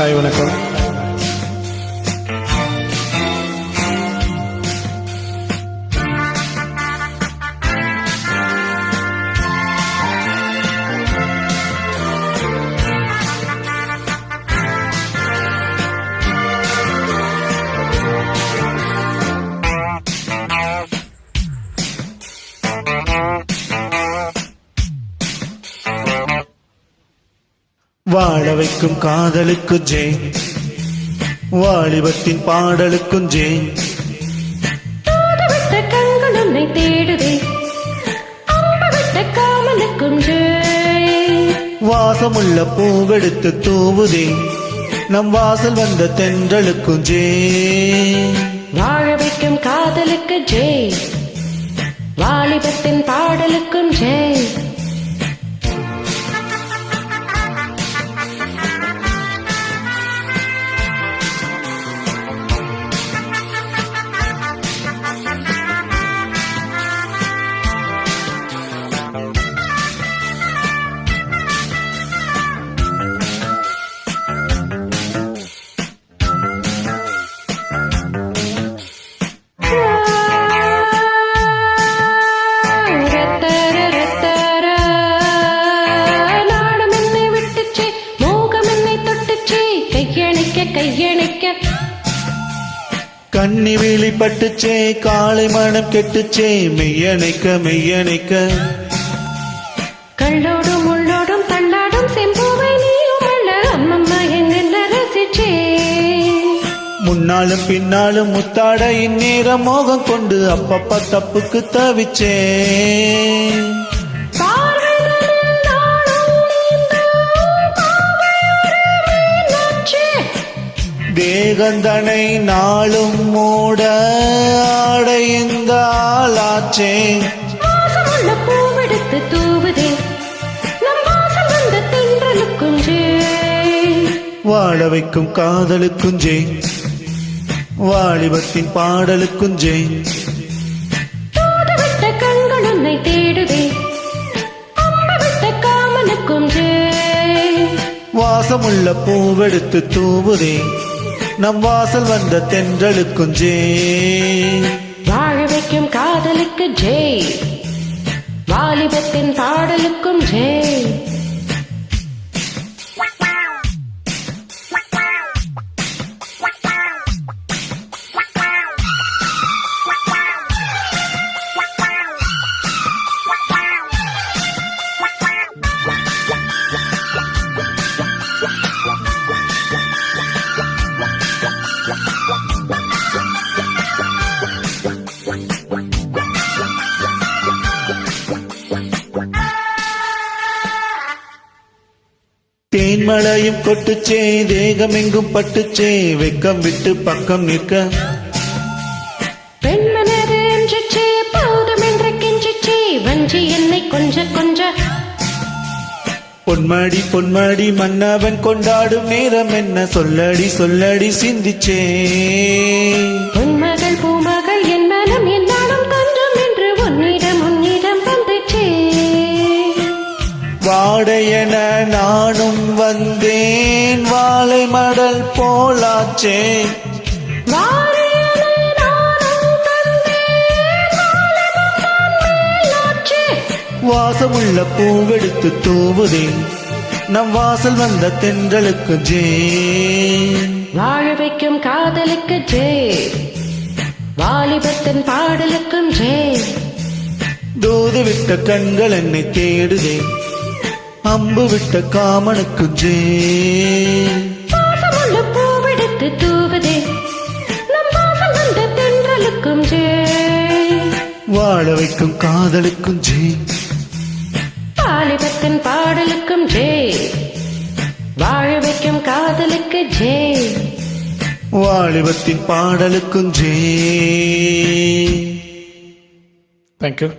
Hi வணக்கம். வாழ வைக்கும் காதலுக்கு ஜெய், வாலிபத்தின் பாடலுக்கும் ஜெய். விட்ட கண்கள் உன்னை தேடுதே, அம்பவிட்ட காமலுக்கும் ஜெய். வாசமுள்ள பூவெடுத்து தூவுதே, நம் வாசல் வந்த தென்றலுக்கும் ஜெய். வாழ வைக்கும் காதலுக்கு ஜெய், வாலிபத்தின் பாடலுக்கும் ஜெய். கண்ணி வீழி பட்டுச்சே, காலை மனம் கெட்டுச்சே, மெய்யணைக்க மெய்யணைக்க. கள்ளோடும் உள்ளோடும் தள்ளாடும் செம்பூவை நீயும் அல்ல, அம்மம்மா என்ன ரசிச்சே. முன்னாலும் பின்னாலும் முத்தாட இந்நேரம் மோகம் கொண்டு அப்பப்பா தப்புக்கு தவிச்சே. தேகந்தனை நாளும் மூட அடைந்த ஆளாச்சே. பூவெடுத்து தூவுதே, நம் வாசல் வந்த தென்றலுக்கும் ஜெய். வாழ வைக்கும் காதலுக்கும் ஜெய், வாலிபத்தின் பாடலுக்கும் ஜெய். விட்ட கண்கள் உன்னை தேடுதே, அம்பவிட்ட காமலுக்கும் ஜெய். வாசமுள்ள பூவெடுத்து தூவுதே, நம் வாசல் வந்த தென்றலுக்கும் ஜெய். வாழ வைக்கும் காதலுக்கு ஜெய், வாலிபத்தின் பாடலுக்கும் ஜெய். தேன்மலையும் கொட்டுச்சே, தேகம் எங்கும் பட்டுச்சே, வெக்கம் விட்டு பக்கம் நிற்க. பெண்மனது என்றே போதும் என்று கெஞ்சிச்சே, வஞ்சி என்னை கொஞ்ச கொஞ்ச. பொன்மாடி பொன்மாடி மன்னவன் கொண்டாடும் நேரம் என்ன, சொல்லடி சொல்லடி சிந்திச்சே. பொன்மகள் பூமகள் என் மனம் என்னாலும் தஞ்சம் என்று உன்னிடம் உன்னிடம் வந்துச்சே. வாடையென நானும் வந்தேன், வாழை மடல் போலாச்சே. வாசமுள்ள பூவெடுத்து தூவுதே, நம் வாசல் வந்த தென்றலுக்கு ஜெய். வாழ வைக்கும் காதலுக்கு ஜெய், வாலிபத்தின் பாடலுக்கும் ஜெய். தூது விட்ட கண்கள் என்னை தேடுதே, அம்பு விட்ட காமனுக்கு ஜெய். வாசமுள்ள பூவெடுத்து தூவுதே, நம் வாசல் வந்த தென்றலுக்கும் ஜெய். வாழ வைக்கும் காதலுக்கும் ஜெய், வாலிபத்தின் பாடலுக்கும் ஜெய். வாழ வைக்கும் காதலுக்கு ஜெய், வாலிபத்தின் பாடலுக்கும் ஜெய். தேங்க்யூ.